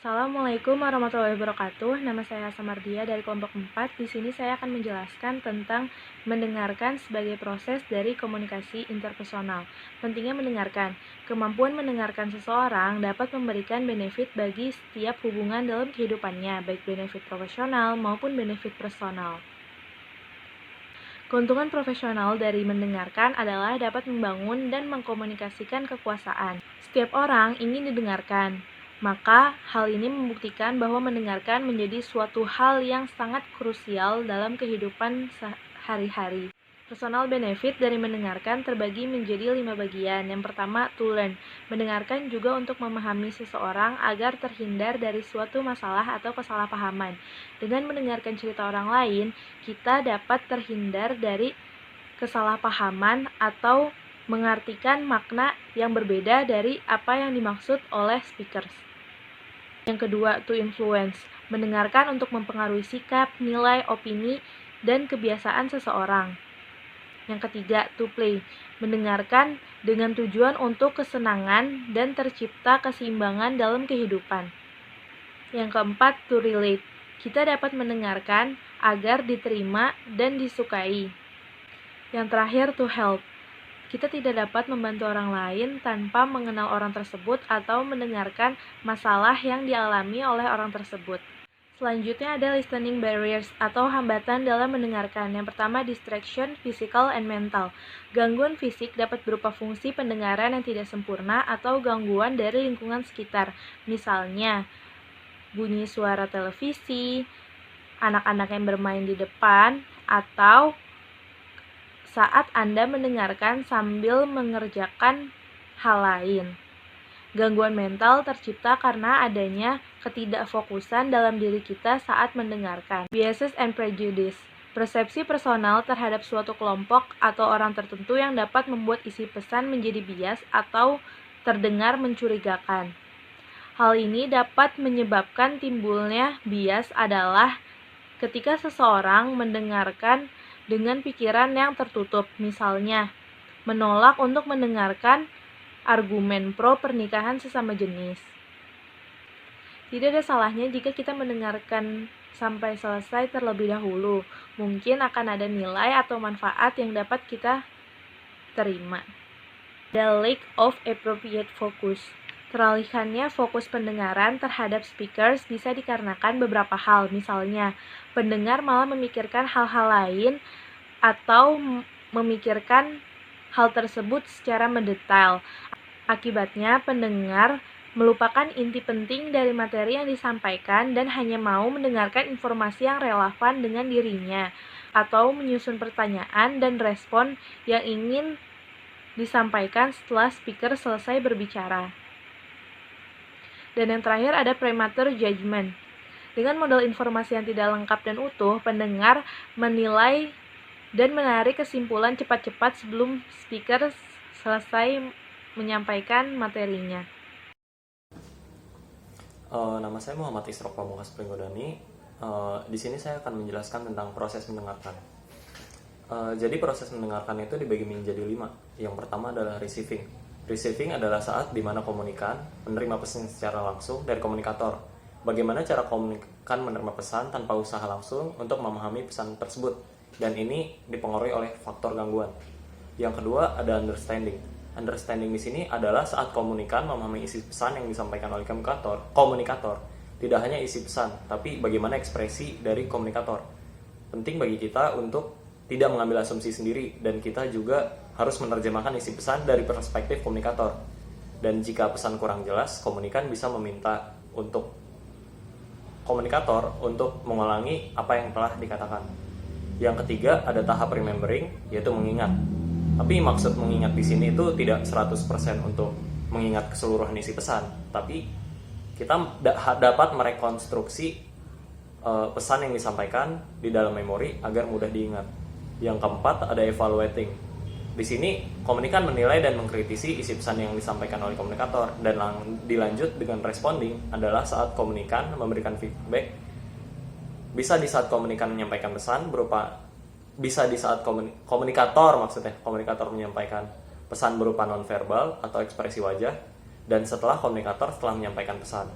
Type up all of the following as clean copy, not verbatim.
Assalamualaikum warahmatullahi wabarakatuh. Nama saya Samardia dari kelompok 4. Di sini saya akan menjelaskan tentang mendengarkan sebagai proses dari komunikasi interpersonal. Pentingnya mendengarkan. Kemampuan mendengarkan seseorang dapat memberikan benefit bagi setiap hubungan dalam kehidupannya, baik benefit profesional maupun benefit personal. Keuntungan profesional dari mendengarkan adalah dapat membangun dan mengkomunikasikan kekuasaan. Setiap orang ingin didengarkan, maka hal ini membuktikan bahwa mendengarkan menjadi suatu hal yang sangat krusial dalam kehidupan sehari-hari. Personal benefit dari mendengarkan terbagi menjadi 5 bagian. Yang pertama, to learn. Mendengarkan juga untuk memahami seseorang agar terhindar dari suatu masalah atau kesalahpahaman. Dengan mendengarkan cerita orang lain, kita dapat terhindar dari kesalahpahaman atau mengartikan makna yang berbeda dari apa yang dimaksud oleh speakers. Yang kedua, to influence. Mendengarkan untuk mempengaruhi sikap, nilai, opini, dan kebiasaan seseorang. Yang ketiga, to play. Mendengarkan dengan tujuan untuk kesenangan dan tercipta keseimbangan dalam kehidupan. Yang keempat, to relate. Kita dapat mendengarkan agar diterima dan disukai. Yang terakhir, to help. Kita tidak dapat membantu orang lain tanpa mengenal orang tersebut atau mendengarkan masalah yang dialami oleh orang tersebut. Selanjutnya ada listening barriers atau hambatan dalam mendengarkan. Yang pertama, distraction, physical, and mental. Gangguan fisik dapat berupa fungsi pendengaran yang tidak sempurna atau gangguan dari lingkungan sekitar. Misalnya, bunyi suara televisi, anak-anak yang bermain di depan, atau saat Anda mendengarkan sambil mengerjakan hal lain. Gangguan mental tercipta karena adanya ketidakfokusan dalam diri kita saat mendengarkan. Biases and prejudice. Persepsi personal terhadap suatu kelompok atau orang tertentu yang dapat membuat isi pesan menjadi bias atau terdengar mencurigakan. Hal ini dapat menyebabkan timbulnya bias adalah ketika seseorang mendengarkan dengan pikiran yang tertutup, misalnya menolak untuk mendengarkan argumen pro pernikahan sesama jenis. Tidak ada salahnya jika kita mendengarkan sampai selesai terlebih dahulu. Mungkin akan ada nilai atau manfaat yang dapat kita terima. The lack of appropriate focus. Teralihkannya fokus pendengaran terhadap speakers bisa dikarenakan beberapa hal. Misalnya, pendengar malah memikirkan hal-hal lain atau memikirkan hal tersebut secara mendetail. Akibatnya, pendengar melupakan inti penting dari materi yang disampaikan dan hanya mau mendengarkan informasi yang relevan dengan dirinya, atau menyusun pertanyaan dan respon yang ingin disampaikan setelah speaker selesai berbicara. Dan yang terakhir ada premature judgment. Dengan modal informasi yang tidak lengkap dan utuh, pendengar menilai dan menarik kesimpulan cepat-cepat sebelum speaker selesai menyampaikan materinya. Nama saya Muhammad Isrok Pamungkas Pringgodani. Di sini saya akan menjelaskan tentang proses mendengarkan. Jadi proses mendengarkan itu dibagi menjadi 5. Yang pertama adalah receiving. Receiving adalah saat di mana komunikan menerima pesan secara langsung dari komunikator. Bagaimana cara komunikan menerima pesan tanpa usaha langsung untuk memahami pesan tersebut. Dan ini dipengaruhi oleh faktor gangguan. Yang kedua ada understanding. Understanding di sini adalah saat komunikan memahami isi pesan yang disampaikan oleh komunikator. Tidak hanya isi pesan, tapi bagaimana ekspresi dari komunikator. Penting bagi kita untuk tidak mengambil asumsi sendiri, dan kita juga harus menerjemahkan isi pesan dari perspektif komunikator. Dan jika pesan kurang jelas, komunikan bisa meminta untuk komunikator untuk mengulangi apa yang telah dikatakan. Yang ketiga ada tahap remembering, yaitu mengingat. Tapi maksud mengingat di sini itu tidak 100% untuk mengingat keseluruhan isi pesan, tapi kita dapat merekonstruksi pesan yang disampaikan di dalam memori agar mudah diingat. Yang keempat ada evaluating. Di sini komunikan menilai dan mengkritisi isi pesan yang disampaikan oleh komunikator, dan dilanjut dengan responding adalah saat komunikan memberikan feedback. Bisa di saat komunikan menyampaikan pesan bisa di saat komunikator menyampaikan pesan berupa nonverbal atau ekspresi wajah, dan setelah komunikator menyampaikan pesan.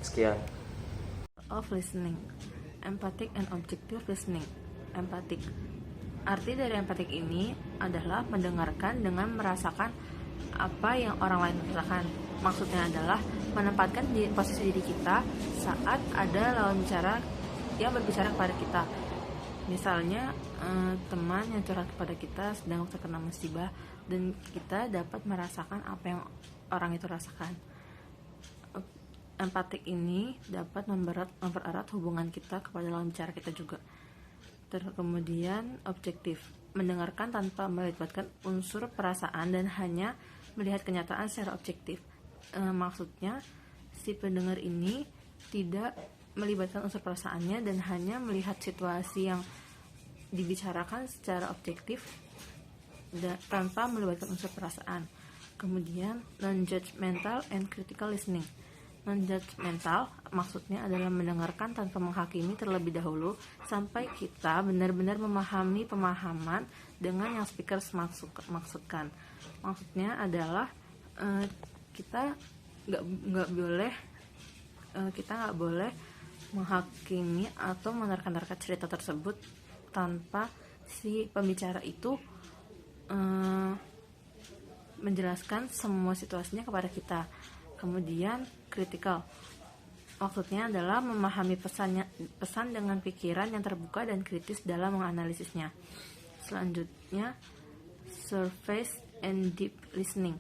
Sekian. Of listening, empathic and objective listening. Empathic, arti dari empathic ini adalah mendengarkan dengan merasakan apa yang orang lain rasakan. Maksudnya adalah menempatkan di posisi diri kita saat ada lawan bicara yang berbicara kepada kita. Misalnya teman yang curhat kepada kita sedang terkena musibah, dan kita dapat merasakan apa yang orang itu rasakan. Empatik ini dapat mempererat hubungan kita kepada lawan bicara kita juga. Kemudian objektif, mendengarkan tanpa melibatkan unsur perasaan dan hanya melihat kenyataan secara objektif. Maksudnya si pendengar ini tidak melibatkan unsur perasaannya dan hanya melihat situasi yang dibicarakan secara objektif tanpa melibatkan unsur perasaan. Kemudian non-judgmental and critical listening. Non-judgmental maksudnya adalah mendengarkan tanpa menghakimi terlebih dahulu sampai kita benar-benar memahami pemahaman dengan yang speaker maksudkan. Maksudnya adalah kita nggak boleh menghakimi atau menerka-nerka cerita tersebut tanpa si pembicara itu menjelaskan semua situasinya kepada kita. Kemudian critical, maksudnya adalah memahami pesan dengan pikiran yang terbuka dan kritis dalam menganalisisnya. Selanjutnya surface and deep listening.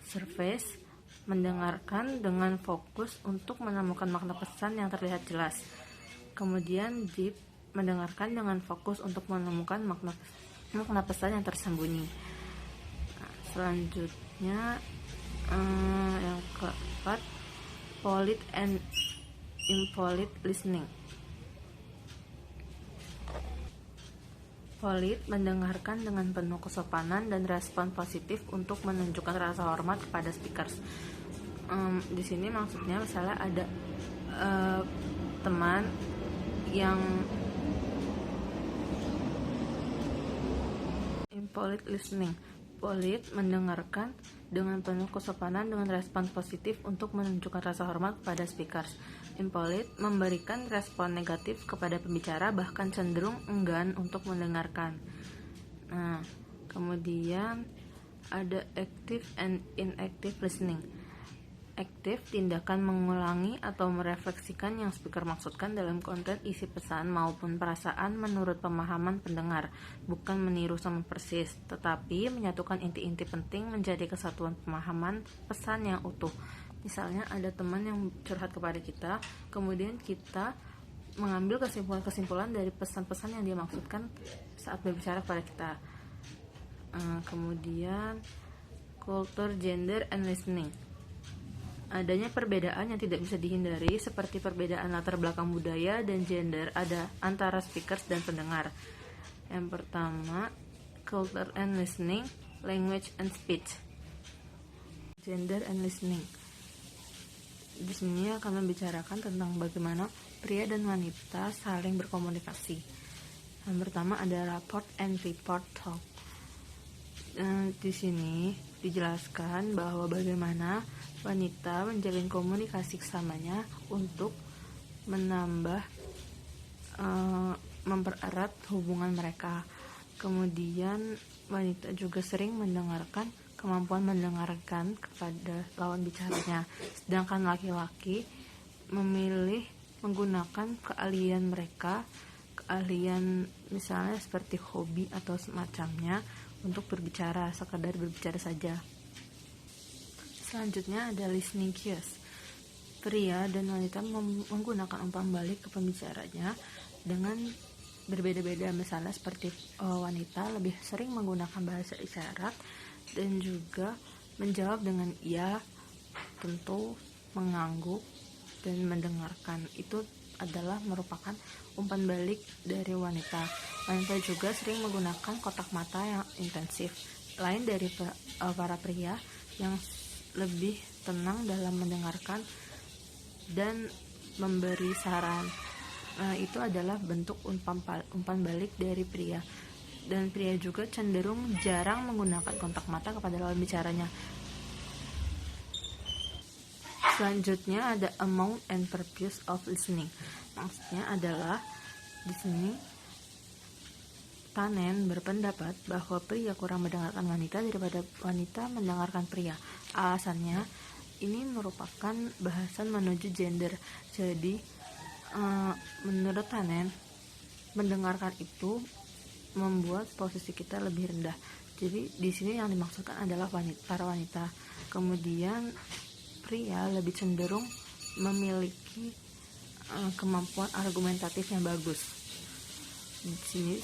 Surface, mendengarkan dengan fokus untuk menemukan makna pesan yang terlihat jelas. Kemudian deep, mendengarkan dengan fokus untuk menemukan makna pesan yang tersembunyi. Selanjutnya yang keempat, polite and impolite listening. Polite, mendengarkan dengan penuh kesopanan dan respon positif untuk menunjukkan rasa hormat kepada speakers. Di sini maksudnya misalnya ada teman yang impolite listening. Polite, mendengarkan dengan penuh kesopanan dengan respon positif untuk menunjukkan rasa hormat kepada speakers. Impolite, memberikan respon negatif kepada pembicara, bahkan cenderung enggan untuk mendengarkan. Nah, kemudian ada active and inactive listening. Aktif, tindakan mengulangi atau merefleksikan yang speaker maksudkan dalam konten isi pesan maupun perasaan menurut pemahaman pendengar, bukan meniru sama persis, tetapi menyatukan inti-inti penting menjadi kesatuan pemahaman pesan yang utuh. Misalnya ada teman yang curhat kepada kita, kemudian kita mengambil kesimpulan-kesimpulan dari pesan-pesan yang dia maksudkan saat berbicara kepada kita. Kemudian culture, gender, and listening. Adanya perbedaan yang tidak bisa dihindari seperti perbedaan latar belakang budaya dan gender ada antara speakers dan pendengar. Yang pertama, culture and listening, language and speech. Gender and listening. Di sini akan membicarakan tentang bagaimana pria dan wanita saling berkomunikasi. Yang pertama ada rapport and report talk. Di sini dijelaskan bahwa bagaimana wanita menjalin komunikasi kesamanya untuk menambah mempererat hubungan mereka. Kemudian wanita juga sering kemampuan mendengarkan kepada lawan bicaranya, sedangkan laki-laki memilih menggunakan keahlian mereka, keahlian misalnya seperti hobi atau semacamnya untuk berbicara, sekadar berbicara saja. Selanjutnya ada listening cues. Pria dan wanita menggunakan umpan balik ke pembicaranya dengan berbeda-beda. Misalnya seperti wanita lebih sering menggunakan bahasa isyarat dan juga menjawab dengan iya, tentu, mengangguk, dan mendengarkan. Itu adalah merupakan umpan balik dari wanita. Wanita juga sering menggunakan kotak mata yang intensif, lain dari para pria yang lebih tenang dalam mendengarkan dan memberi saran. Itu adalah bentuk umpan balik dari pria. Dan pria juga cenderung jarang menggunakan kontak mata kepada lawan bicaranya. Selanjutnya ada amount and purpose of listening. Maksudnya adalah di sini Tannen berpendapat bahwa pria kurang mendengarkan wanita daripada wanita mendengarkan pria. Alasannya, ini merupakan bahasan menuju gender. Jadi, menurut Tannen, mendengarkan itu membuat posisi kita lebih rendah. Jadi, di sini yang dimaksudkan adalah para wanita. Kemudian, pria lebih cenderung memiliki kemampuan argumentatif yang bagus. Di sini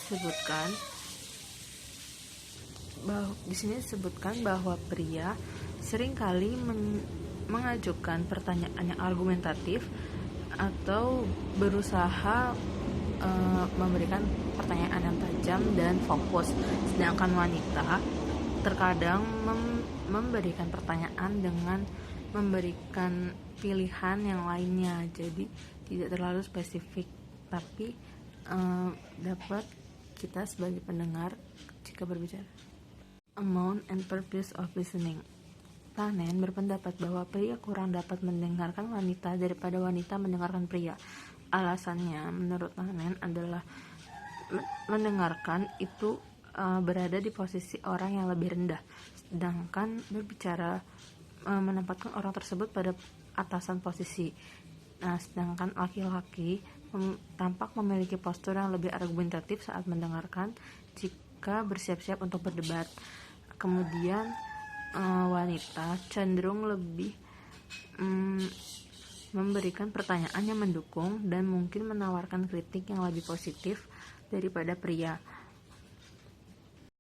disebutkan bahwa pria seringkali mengajukan pertanyaan yang argumentatif atau berusaha memberikan pertanyaan yang tajam dan fokus, sedangkan wanita terkadang memberikan pertanyaan dengan memberikan pilihan yang lainnya, jadi tidak terlalu spesifik, tapi dapat kita sebagai pendengar jika berbicara. Amount and purpose of listening. Tannen berpendapat bahwa pria kurang dapat mendengarkan wanita daripada wanita mendengarkan pria. Alasannya menurut Tannen adalah mendengarkan itu berada di posisi orang yang lebih rendah, sedangkan berbicara menempatkan orang tersebut pada atasan posisi. Nah, sedangkan laki-laki tampak memiliki postur yang lebih argumentatif saat mendengarkan jika bersiap-siap untuk berdebat. Kemudian wanita cenderung lebih memberikan pertanyaan yang mendukung dan mungkin menawarkan kritik yang lebih positif daripada pria.